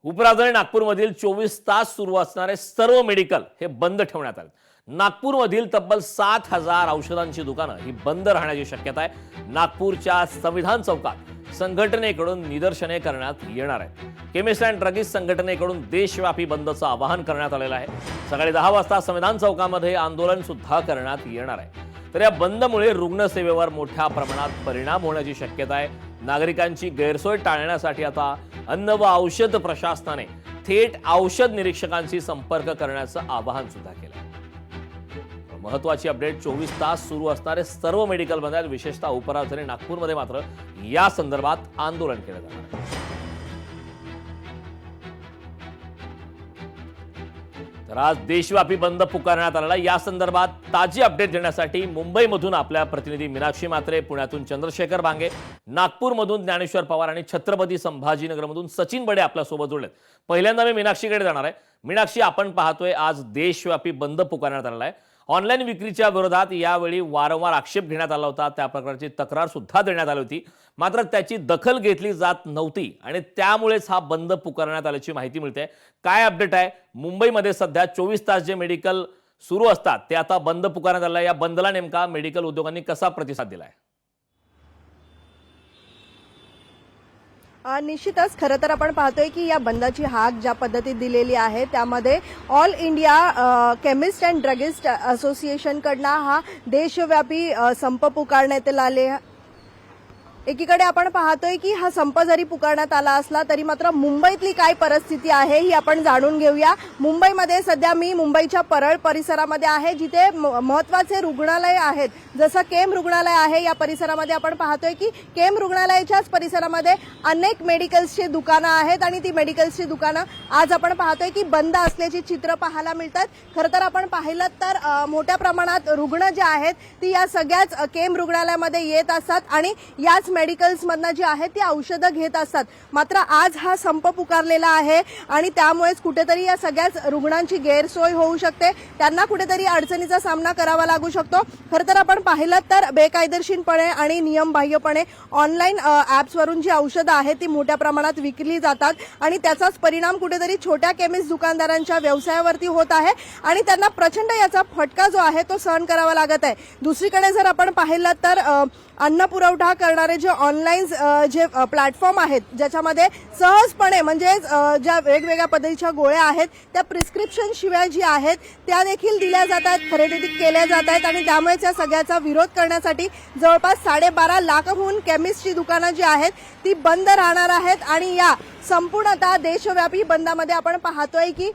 उपराजधानी नागपूरमधील 24 तास सुरू असणारे सर्व मेडिकल हे बंद ठेवण्यात आले। नागपूरमधील तब्बल 7,000 औषधांची दुकानं ही बंद राहण्याची शक्यता आहे। नागपूरच्या संविधान चौकात संघटनेकडून निदर्शने करण्यात येणार आहेत। केमिस्ट अँड ड्रगिस्ट संघटनेकडून देशव्यापी बंदचं आवाहन करण्यात आलेलं आहे। सकाळी 10 वाजता संविधान चौकामध्ये आंदोलन सुद्धा करण्यात येणार आहे। तर या बंदमुळे रुग्णसेवेवर मोठ्या प्रमाणात परिणाम होण्याची शक्यता आहे। नागरिकांची गैरसोय टाळण्यासाठी आता अन्न व औषध प्रशासनाने थेट औषध निरीक्षकांशी संपर्क करण्याचं आवाहन सुद्धा केलं आहे। महत्त्वाची अपडेट, 24 तास सुरू असणारे सर्व मेडिकल बंद आहेत। विशेषतः उपराजधानी नागपूरमध्ये मात्र या संदर्भात आंदोलन केलं जाणार आहे। तर आज देशव्यापी बंद पुकारण्यात आलेला। या संदर्भात ताजी अपडेट देण्यासाठी मुंबईमधून आपल्या प्रतिनिधी मीनाक्षी म्हात्रे, पुण्यातून चंद्रशेखर भांगे, नागपूरमधून ज्ञानेश्वर पवार आणि छत्रपती संभाजीनगरमधून सचिन बडे आपल्यासोबत जोडलेत। पहिल्यांदा मी मीनाक्षीकडे जाणार आहे। मीनाक्षी, आपण पाहतोय आज देशव्यापी बंद पुकारण्यात आलेला आहे। ऑनलाईन विक्रीच्या विरोधात यावेळी वारंवार आक्षेप घेण्यात आला होता, त्या प्रकारची तक्रार सुद्धा देण्यात आली होती, मात्र त्याची दखल घेतली जात नव्हती आणि त्यामुळेच हा बंद पुकारण्यात आल्याची माहिती मिळते। काय अपडेट आहे? मुंबईमध्ये सध्या 24 तास जे मेडिकल सुरू असतात ते आता बंद पुकारण्यात आलं आहे। या बंदला नेमका मेडिकल उद्योगांनी कसा प्रतिसाद दिलाय? निश्चितच खरं तर आपण पाहतोय की या बंदाची हाक ज्या पद्धतीत दिलेली आहे त्यामध्ये all India chemist and druggist असोसिएशनकडनं हा देशव्यापी संप पुकारण्यात आले। एकीकडे आपण पाहतोय की हा संप जरी पुकारण्यात आला असला तरी मात्र मुंबईतली काय परिस्थिती आहे ही आपण जाणून घेऊया। मुंबईमध्ये सध्या मी मुंबईच्या परळ परिसरामध्ये आहे, जिथे महत्त्वाचे रुग्णालय आहेत, जसं केम रुग्णालय आहे। या परिसरामध्ये आपण पाहतोय की केम रुग्णालयाच्याच परिसरामध्ये अनेक मेडिकल्सची दुकानं आहेत आणि ती मेडिकल्सची दुकानं आज आपण पाहतोय की बंद असल्याची चित्र पाहायला मिळतात। खरं तर आपण पाहिलं तर मोठ्या प्रमाणात रुग्ण जे आहेत ती या सगळ्याच केम रुग्णालयामध्ये येत असतात आणि याच मेडिकल्समधनं जी आहेत ती औषधं घेत असतात। मात्र आज हा संप पुकारलेला आहे आणि त्यामुळेच कुठेतरी या सगळ्याच रुग्णांची गैरसोय होऊ शकते, त्यांना कुठेतरी अडचणीचा सामना करावा लागू शकतो। खरं तर आपण पाहिलं तर बेकायदेशीरपणे आणि नियमबाह्यपणे ऑनलाईन ॲप्सवरून जी औषधं आहेत ती मोठ्या प्रमाणात विकली जातात आणि त्याचाच परिणाम कुठेतरी छोट्या केमिस्ट दुकानदारांच्या व्यवसायावरती होत आहे आणि त्यांना प्रचंड याचा फटका जो आहे तो सहन करावा लागत आहे। दुसरीकडे जर आपण पाहिलं तर अन्न पुरवठा करणारे जे ऑनलाईन जे प्लॅटफॉर्म आहेत ज्याच्यामध्ये सहजपणे म्हणजे ज्या वेगवेगळ्या पद्धतीच्या गोळ्या आहेत त्या प्रिस्क्रिप्शन शिवाय जी आहेत त्या देखील दिल्या जातात, खरेदी केल्या जात आहेत आणि त्यामुळेच या सगळ्याचा विरोध करण्यासाठी जवळपास 12.5 लाखांहून केमिस्टची दुकानं जी आहेत ती बंद राहणार आहेत आणि या संपूर्णतः देशव्यापी बंदामध्ये आपण पाहतोय की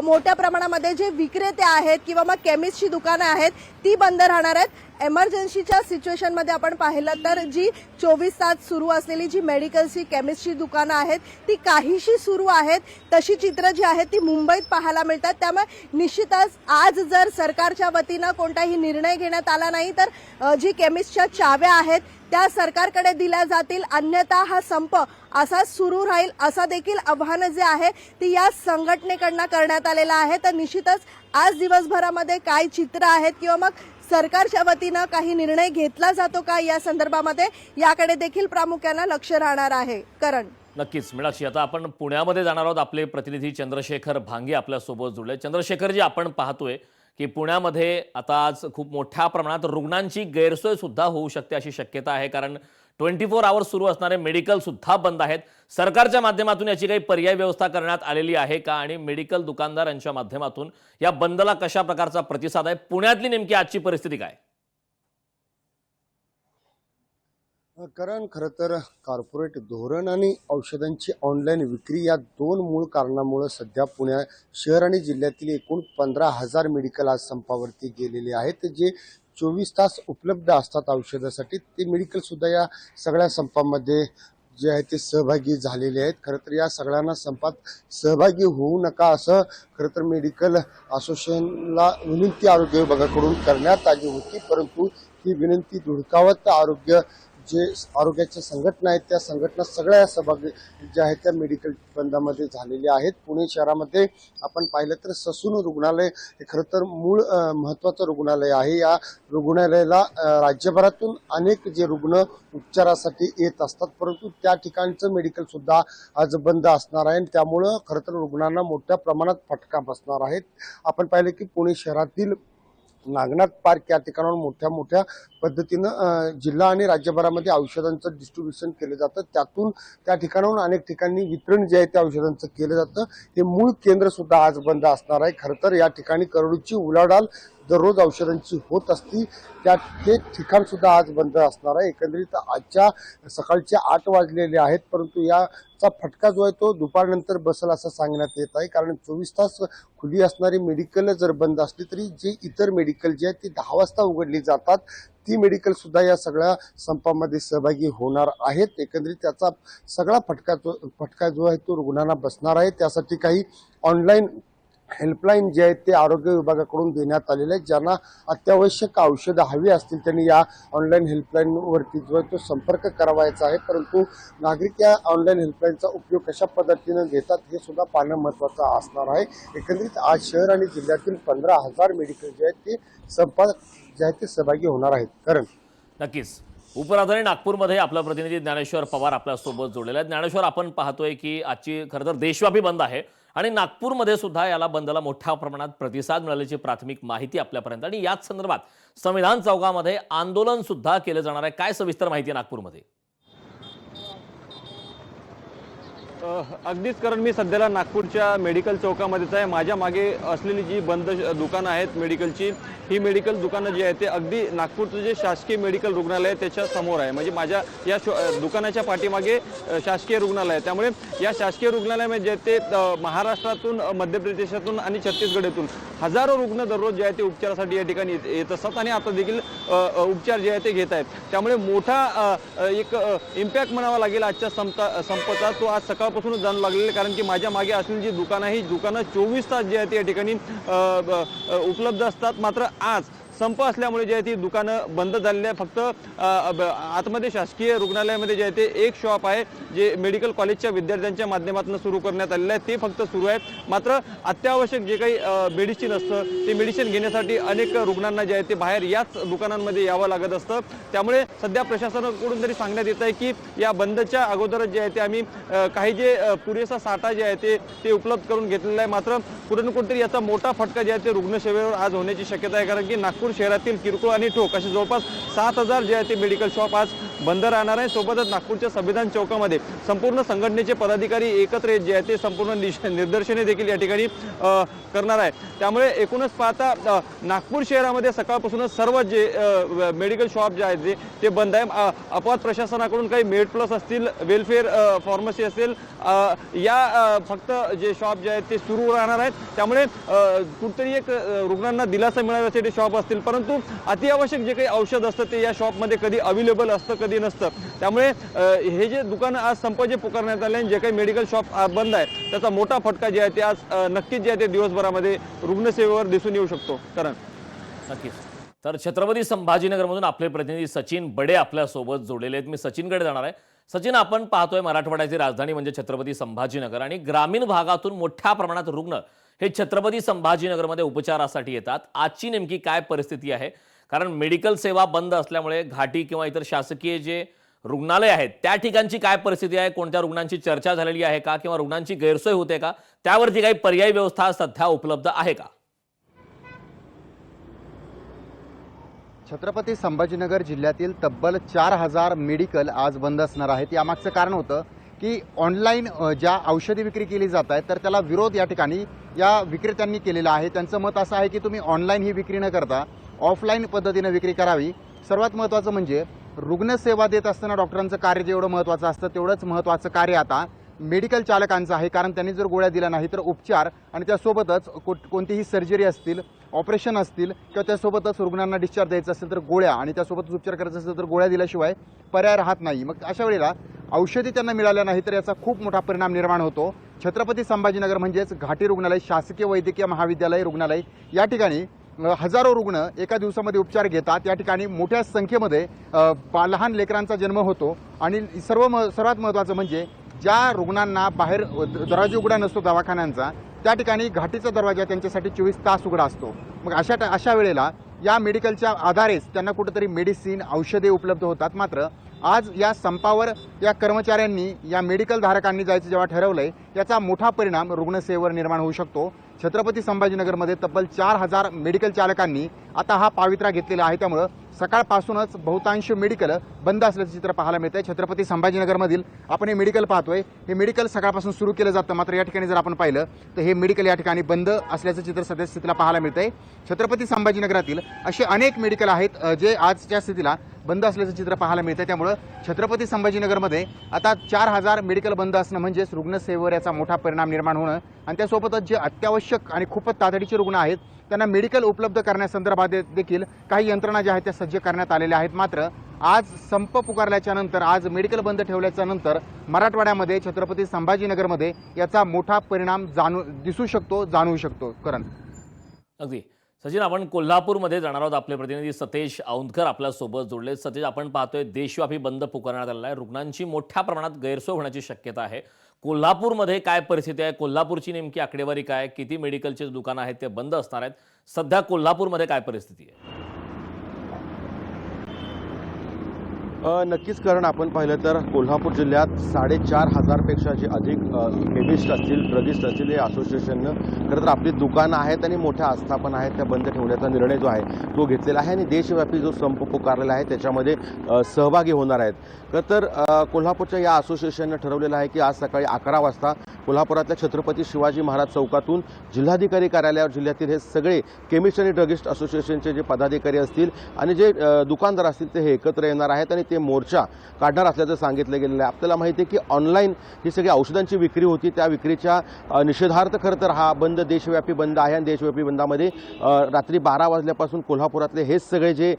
मोठ्या प्रमाणामध्ये जे विक्रेते आहेत किंवा मग केमिस्टची दुकानं आहेत ती बंद राहणार आहेत। इमर्जन्सीच्या सिच्युएशनमध्ये आपण पाहिलं तर जी 24 तास सुरू असलेली जी मेडिकलची केमिस्टची दुकानं आहेत ती काहीशी सुरू आहेत, तशी चित्र जी आहेत ती मुंबईत पाहायला मिळतात। त्यामुळे निश्चितच आज जर सरकारच्या वतीनं कोणताही निर्णय घेण्यात आला नाही तर जी केमिस्टच्या चाव्या आहेत त्या सरकारकडे दिल्या जातील, अन्यथा हा संप असा सुरू राहील असं देखील आव्हान जे आहे ती या संघटनेकडनं करण्यात आलेलं आहे। तर निश्चितच आज दिवसभरामध्ये काय चित्र आहेत किंवा मग सरकारच्या वतीनं काही निर्णय घेतला जातो का या संदर्भामध्ये, याकडे देखील प्रामुख्याने लक्ष राहणार आहे। करण, नक्कीच मीनाक्षी, आता आपण पुण्यामध्ये जाणार आहोत। आपले प्रतिनिधी चंद्रशेखर भांगे आपल्यासोबत जोडले। चंद्रशेखर जी, आपण पाहतोय की पुण्यामध्ये आता आज खूप मोठ्या प्रमाणात रुग्णांची गैरसोय सुद्धा होऊ शकते अशी शक्यता आहे, कारण 24 आवर्स सुरू असणारे मेडिकल सुद्धा बंद आहेत। सरकारच्या माध्यमातून याची काही पर्याय व्यवस्था करण्यात आलेली आहे का आणि मेडिकल दुकानदारांच्या माध्यमातून या बंदला कशा प्रकारचा प्रतिसाद आहे? पुण्यातली नेमकी आजची परिस्थिती काय? कारण खरं तर कॉर्पोरेट धोरण आणि औषधांची ऑनलाईन विक्री या दोन मूळ कारणामुळे सध्या पुणे शहर आणि जिल्ह्यातील एकूण 15,000 मेडिकल आज संपावरती गेलेले आहेत, जे 24 तास उपलब्ध असतात औषधासाठी। ते मेडिकल सुद्धा या सगळ्या संपामध्ये जे आहे ते सहभागी झालेले आहेत। खरं तर या सगळ्यांना संपात सहभागी होऊ नका असं खरं तर मेडिकल असोसिएशनला विनंती आरोग्य विभागाकडून करण्यात आली होती, परंतु ही विनंती धुडकावत आरोग्य जे आरोग्याच्या संघटना आहेत त्या संघटना सगळ्या सहभागी ज्या आहेत त्या मेडिकल बंदामध्ये झालेल्या आहेत. पुणे शहरामध्ये आपण पाहिलं तर ससून रुग्णालय हे खरं तर मूळ महत्त्वाचं रुग्णालय आहे. या रुग्णालयाला राज्यभरातून अनेक जे रुग्ण उपचारासाठी येत असतात, परंतु त्या ठिकाणचं मेडिकल सुद्धा आज बंद असणार आहे. त्यामुळं खरं तर रुग्णांना मोठ्या प्रमाणात फटका बसणार आहे. आपण पाहिलं की पुणे शहरातील नागनाथ पार्क या ठिकाणावर मोठ्या पद्धतीनं जिल्हा आणि राज्यभरामध्ये औषधांचं डिस्ट्रीब्युशन केलं जातं. त्यातून त्या ठिकाणाहून अनेक ठिकाणी वितरण जे आहे त्या औषधांचं केलं जातं. हे मूळ केंद्र सुद्धा आज बंद असणार आहे. खरं तर या ठिकाणी करोडोची उलाढाल दररोज औषधांची होत असती, ते ठिकाण सुद्धा आज बंद असणार आहे. एकंदरीत आजच्या सकाळचे 8 वाजलेले आहेत, परंतु याचा फटका जो आहे तो दुपारनंतर बसेल असं सांगण्यात येत आहे. कारण 24 तास खुली असणारी मेडिकल जर बंद असली तरी जे इतर मेडिकल जे आहेत ती 10 वाजता उघडली जातात, ती मेडिकल सुद्धा या सगळ्या संपामध्ये सहभागी होणार आहेत. एकंदरीत त्याचा सगळा फटका जो आहे तो रुग्णांना बसणार आहे. त्यासाठी काही ऑनलाईन हेल्पलाईन जे आहेत ते आरोग्य विभागाकडून देण्यात आलेले आहेत. ज्यांना अत्यावश्यक औषधं हवी असतील त्यांनी या ऑनलाईन हेल्पलाईनवरती जो आहे तो संपर्क करावायचा आहे. परंतु नागरिक या ऑनलाईन हेल्पलाईनचा उपयोग कशा पद्धतीनं घेतात हे सुद्धा पाहणं महत्त्वाचं असणार आहे. एकंदरीत आज शहर आणि जिल्ह्यातील 15,000 मेडिकल जे आहेत ते संपात जे आहेत ते सहभागी होणार आहेत. कारण नक्कीच उपराजधानी नागपूरमध्ये आपला प्रतिनिधी ज्ञानेश्वर पवार आपल्यासोबत जोडलेला आहे. ज्ञानेश्वर, आपण पाहतोय की आजची खरं तर देशव्यापी बंद आहे आणि नागपूरमध्ये सुद्धा याला बंदला मोठ्या प्रमाणात प्रतिसाद मिळाल्याची प्राथमिक माहिती आपल्यापर्यंत, आणि याच संदर्भात संविधान चौकामध्ये आंदोलन सुद्धा केलं जाणार आहे. काय सविस्तर माहिती आहे नागपूरमध्ये? अगदीच कारण मी सध्याला नागपूरच्या मेडिकल चौकामध्येच आहे. माझ्या मागे असलेली जी बंद दुकानं आहेत मेडिकलची, ही मेडिकल दुकानं जी आहेत ते अगदी नागपूरचं जे शासकीय मेडिकल रुग्णालय आहे त्याच्या समोर आहे. म्हणजे माझ्या या दुकानाच्या पाठीमागे शासकीय रुग्णालय आहे. त्यामुळे या शासकीय रुग्णालयामध्ये जे ते महाराष्ट्रातून, मध्य प्रदेशातून आणि छत्तीसगडतून हजारो रुग्ण दररोज जे आहे ते उपचारासाठी या ठिकाणी येत असतात आणि आता देखील उपचार जे आहे ते घेत आहेत. त्यामुळे मोठा एक इम्पॅक्ट म्हणावा लागेल आजच्या संपाचा, तो आज सकाळपासूनच जाणू लागलेले. कारण की माझ्या मागे असलेली जी दुकानं आहे ही दुकानं 24 तास जे आहे ते या ठिकाणी उपलब्ध असतात. मात्र आज संप असल्यामुळे जे आहे ती दुकानं बंद झालेली आहे. फक्त आतमध्ये शासकीय रुग्णालयामध्ये जे आहे ते एक शॉप आहे जे मेडिकल कॉलेजच्या विद्यार्थ्यांच्या माध्यमातून सुरू करण्यात आलेलं आहे, ते फक्त सुरू आहे. मात्र अत्यावश्यक जे काही मेडिसिन असतं ते मेडिसिन घेण्यासाठी अनेक रुग्णांना जे आहे ते बाहेर याच दुकानांमध्ये यावं लागत असतं. त्यामुळे सध्या प्रशासनाकडून तरी सांगण्यात येत आहे की या बंदच्या अगोदरच जे आहे ते आम्ही काही जे पुरेसा साठा जे आहे ते उपलब्ध करून घेतलेला आहे. मात्र कुठे ना कुठेतरी याचा मोठा फटका जे आहे ते रुग्णसेवेवर आज होण्याची शक्यता आहे. कारण की नागपूर शहरातील किरकोळ आणि ठोक असे जवळपास 7,000 जे आहे ते मेडिकल शॉप आज बंद राहणार आहे. सोबतच नागपूरच्या संविधान चौकामध्ये संपूर्ण संघटनेचे पदाधिकारी एकत्र येत जे आहे ते संपूर्ण निदर्शने देखील या ठिकाणी करणार आहे. त्यामुळे एकूणच पाहता नागपूर शहरामध्ये सकाळपासूनच सर्व जे मेडिकल शॉप जे आहेत ते बंद आहे. अपवाद प्रशासनाकडून काही मेड प्लस असतील, वेलफेअर फार्मसी असेल, या फक्त जे शॉप जे आहेत ते सुरू राहणार आहेत. त्यामुळे कुठेतरी एक रुग्णांना दिलासा मिळाव्यासाठी शॉप असतील, परंतु अतिआवश्यक जे काही औषध असतं ते या शॉपमध्ये कधी अवेलेबल असतं कधी नसतं. त्यामुळे हे जे दुकान आज संप जे पुकारण्यात आले, जे काही मेडिकल शॉप बंद आहे त्याचा मोठा फटका जे आहे ते आज नक्कीच जे आहे ते दिवसभरामध्ये रुग्णसेवेवर दिसून येऊ शकतो. कारण नक्कीच. तर छत्रपती संभाजीनगरमधून आपले प्रतिनिधी सचिन बडे आपल्यासोबत जोडलेले आहेत. मी सचिनकडे जाणार आहे. सचिन, आपण पाहतोय मराठवाड्याची राजधानी म्हणजे छत्रपती संभाजीनगर, आणि ग्रामीण भागातून मोठ्या प्रमाणात रुग्ण हे छत्रपती संभाजीनगरमध्ये उपचारासाठी येतात. आजची नेमकी काय परिस्थिती आहे? कारण मेडिकल सेवा बंद असल्यामुळे घाटी किंवा इतर शासकीय जे रुग्णालय आहेत त्या ठिकाणची काय परिस्थिती आहे? कोणत्या रुग्णांची चर्चा झालेली आहे का, किंवा रुग्णांची गैरसोय होते का? त्यावरती काही पर्यायी व्यवस्था सध्या उपलब्ध आहे का? छत्रपती संभाजीनगर जिल्ह्यातील तब्बल 4,000 मेडिकल आज बंद असणार आहेत. यामागचं कारण होतं की ऑनलाईन ज्या औषधी विक्री केली जात आहे तर त्याला विरोध या ठिकाणी या विक्रेत्यांनी केलेला आहे. त्यांचं मत असं आहे की तुम्ही ऑनलाईन ही विक्री न करता ऑफलाईन पद्धतीनं विक्री करावी. सर्वात महत्त्वाचं म्हणजे रुग्णसेवा देत असताना डॉक्टरांचं कार्य जेवढं महत्त्वाचं असतं तेवढंच महत्त्वाचं कार्य आता मेडिकल चालकांचं आहे. कारण त्यांनी जर गोळ्या दिल्या नाही तर उपचार आणि त्यासोबतच कोणतीही सर्जरी असतील, ऑपरेशन असतील किंवा त्यासोबतच रुग्णांना डिस्चार्ज द्यायचा असेल तर गोळ्या, आणि त्यासोबतच उपचार करायचा असेल तर गोळ्या दिल्याशिवाय पर्याय राहत नाही. मग अशा वेळेला औषधी त्यांना मिळाल्या नाही तर याचा खूप मोठा परिणाम निर्माण होतो. छत्रपती संभाजीनगर म्हणजेच घाटी रुग्णालय, शासकीय वैद्यकीय महाविद्यालय रुग्णालय, या ठिकाणी हजारो रुग्ण एका दिवसामध्ये उपचार घेतात। या ठिकाणी मोठ्या संख्येमध्ये लहान लेकरांचा जन्म होतो आणि सर्वात महत्त्वाचं म्हणजे ज्या रुग्णांना बाहेर दरवाजा उघडा नसतो दवाखान्यांचा, त्या ठिकाणी घाटीचा दरवाजा त्यांच्यासाठी 24 तास उघडा असतो। मग अशा वेळेला या मेडिकलच्या आधारेच त्यांना कुठेतरी मेडिसिन औषधे उपलब्ध होतात। मात्र आज या संपावर या कर्मचाऱ्यांनी या मेडिकल धारकांनी जायचं जेव्हा ठरवलंय, याचा मोठा परिणाम रुग्णसेवेवर निर्माण होऊ शकतो। छत्रपती संभाजीनगरमध्ये तब्बल 4000 मेडिकल चालकांनी आता हा पावित्रा घेतलेला आहे। त्यामुळे सकाळपासूनच बहुतांश मेडिकल बंद असल्याचं चित्र पाहायला मिळतंय। छत्रपती संभाजीनगरमधील आपण हे मेडिकल पाहतोय, हे मेडिकल सकाळपासून सुरू केलं जातं, मात्र या ठिकाणी जर आपण पाहिलं तर हे मेडिकल या ठिकाणी बंद असल्याचं चित्र सध्या स्थितीला पाहायला मिळतंय। छत्रपती संभाजीनगरातील असे अनेक मेडिकल आहेत जे आजच्या स्थितीला बंद असल्याचं चित्र पाहायला मिळतंय। त्यामुळे छत्रपती संभाजीनगरमध्ये आता 4000 मेडिकल बंद असणं म्हणजेच रुग्णसेवेवर याचा मोठा परिणाम निर्माण होणं आणि त्यासोबतच जे अत्यावश्यक आणि खूपच तातडीचे रुग्ण आहेत त्यांना मेडिकल उपलब्ध करण्यासंदर्भात देखील काही यंत्रणा ज्या आहेत त्या सज्ज करण्यात आलेल्या आहेत। मात्र आज संप पुकारल्याच्या नंतर, आज मेडिकल बंद ठेवल्याच्या नंतर मराठवाड्यामध्ये छत्रपती संभाजीनगरमध्ये याचा मोठा परिणाम दिसू शकतो, जाणवू शकतो। करण अगदी सचिन, आपण कोल्हापूरमध्ये जाणार आहोत। आपले प्रतिनिधी सतेज औंधकर आपल्यासोबत जोडले। सतेज, आपण पाहतोय देशव्यापी बंद पुकारण्यात आलेला आहे, रुग्णांची मोठ्या प्रमाणात गैरसोय होण्याची शक्यता आहे। कोल्हापूरमध्ये काय परिस्थिती आहे? कोल्हापूरची नेमकी आकडेवारी काय? किती मेडिकलचे दुकानं आहेत ते बंद असणार आहेत? सध्या कोल्हापूरमध्ये काय परिस्थिती आहे? नक्कीच, कारण आपण पाहिलं तर कोल्हापूर जिल्ह्यात 4500पेक्षा जे अधिक केमिस्ट असतील, ड्रगिस्ट असतील, हे असोसिएशननं खरं तर आपली दुकानं आहेत आणि मोठ्या आस्थापना आहेत त्या बंद ठेवण्याचा निर्णय जो आहे तो घेतलेला आहे आणि देशव्यापी जो संप पुकारलेला आहे त्याच्यामध्ये सहभागी होणार आहेत। खरं तर कोल्हापूरच्या या असोसिएशननं ठरवलेलं आहे की आज सकाळी 11 वाजता कोल्हापुरातल्या छत्रपती शिवाजी महाराज चौकातून जिल्हाधिकारी कार्यालयावर जिल्ह्यातील हे सगळे केमिस्ट आणि ड्रगिस्ट असोसिएशनचे जे पदाधिकारी असतील आणि जे दुकानदार असतील ते हे एकत्र येणार आहेत आणि ते मोर्चा काढणार असल्याचं सांगितलं गेलेलं आहे। आपल्याला माहिती आहे की ऑनलाईन ही सगळी औषधांची विक्री होती, त्या विक्रीच्या निषेधार्थ खरं तर हा बंद देशव्यापी बंद आहे आणि देशव्यापी बंदामध्ये रात्री 12 वाजल्यापासून कोल्हापुरातले हेच सगळे जे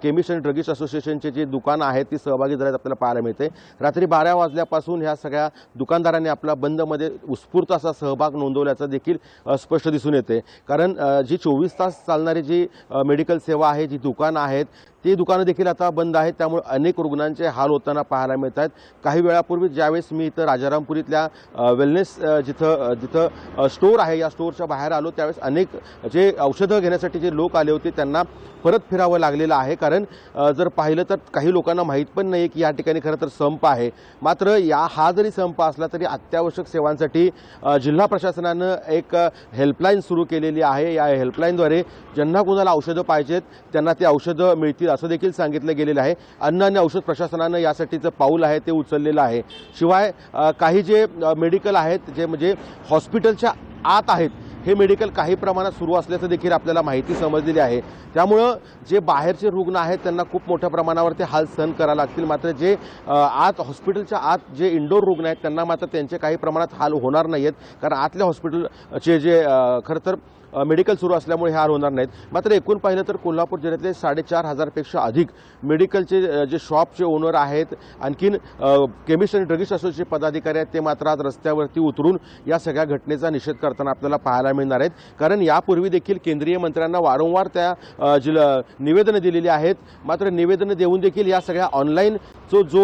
केमिस्ट आणि ड्रगिस्ट असोसिएशनचे जे दुकानं आहेत ती सहभागी झाल्यात आपल्याला पाहायला मिळते। रात्री 12 वाजल्यापासून ह्या सगळ्या दुकानदारांनी आपला बंदमध्ये उत्स्फूर्त असा सहभाग नोंदवल्याचं देखील स्पष्ट दिसून येते। कारण जी 24 तास चालणारी जी मेडिकल सेवा आहे, जी दुकानं आहेत ती दुकानं देखील आता बंद आहेत। त्यामुळे अनेक रुग्णांचे हाल होताना पाहायला मिळत आहेत। काही वेळापूर्वी ज्यावेळेस मी इथं राजारामपुरीतल्या वेलनेस जिथं स्टोअर आहे या स्टोअरच्या बाहेर आलो त्यावेळेस अनेक जे औषधं घेण्यासाठी जे लोक आले होते त्यांना परत फिरावं लागलेलं आहे। कारण जर पाहिलं तर काही लोकांना माहीत पण नाही की या ठिकाणी खरं तर संप आहे। मात्र हा जरी संप असला तरी अत्यावश्यक सेवांसाठी जिल्हा प्रशासनानं एक हेल्पलाईन सुरू केलेली आहे। या हेल्पलाईनद्वारे ज्यांना कोणाला औषधं पाहिजेत त्यांना ते औषधं मिळतील असं देखील सांगितलं गेलेलं आहे। अन्न आणि औषध प्रशासनानं यासाठीचं पाऊल आहे ते उचललेलं आहे। शिवाय काही जे मेडिकल आहेत जे म्हणजे हॉस्पिटलच्या आत आहेत हे मेडिकल काही प्रमाणात सुरू असल्याचं देखील आपल्याला माहिती समजलेली आहे। त्यामुळं जे बाहेरचे रुग्ण आहेत त्यांना खूप मोठ्या प्रमाणावर ते हाल सहन करावे लागतील। मात्र जे आत हॉस्पिटलच्या आत जे इंडोर रुग्ण आहेत त्यांना मात्र त्यांचे काही प्रमाणात हाल होणार नाही आहेत, कारण आतल्या हॉस्पिटलचे जे खरं तर मेडिकल सुरू असल्यामुळे हे हाल होणार नाहीत। मात्र एकूण पाहिलं तर कोल्हापूर जिल्ह्यातले 4500पेक्षा अधिक मेडिकलचे जे शॉपचे ओनर आहेत, आणखीन केमिस्ट आणि ड्रगिस्ट असोसिएशनचे पदाधिकारी आहेत ते मात्र आज रस्त्यावरती उतरून या सगळ्या घटनेचा निषेध करताना आपल्याला पाहायला मिळणार आहेत। कारण यापूर्वी देखील केंद्रीय मंत्र्यांना वारंवार त्या निवेदनं दिलेली आहेत, मात्र निवेदनं देऊन देखील या सगळ्या ऑनलाईन जो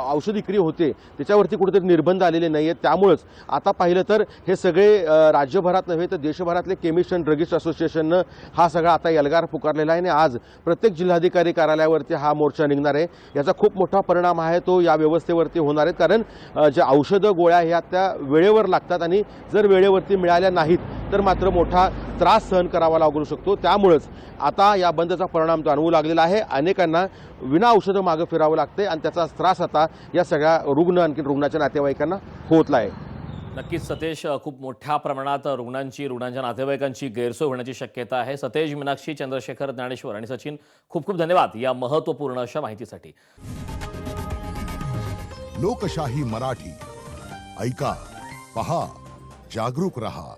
औषध विक्री होते त्याच्यावरती कुठेतरी निर्बंध आलेले नाही आहेत। त्यामुळेच आता पाहिलं तर हे सगळे राज्यभरात नव्हे तर देशभरातले केमिस्ट आणि ड्रगिस्ट असोसिएशननं हा सगळा आता एल्गार पुकारलेला आहे आणि आज प्रत्येक जिल्हाधिकारी कार्यालयावरती हा मोर्चा निघणार आहे। याचा खूप मोठा परिणाम आहे तो या व्यवस्थेवरती होणार आहे। कारण ज्या औषधं गोळ्या ह्या त्या वेळेवर लागतात आणि जर वेळेवरती मिळाल्या नाहीत तर मात्र मोठा त्रास सहन करावा लागू शकतो। त्यामुळेच आता या बंदचा परिणाम जाणवू लागलेला आहे। अनेकांना विना औषधं मागं फिरावं लागते आणि त्याचा त्रास आता या सगळ्या रुग्ण आणखी रुग्णाच्या नातेवाईकांना होतला आहे। नक्कीच सतेज, खूप मोठ्या प्रमाणात रुग्णांच्या नातेवाईकांची गैरसोय होण्याची शक्यता आहे। सतेज, मीनाक्षी, चंद्रशेखर, ज्ञानेश्वर आणि सचिन, खूप खूप धन्यवाद या महत्त्वपूर्ण अशा माहितीसाठी। लोकशाही मराठी ऐका, पहा, जागरूक रहा।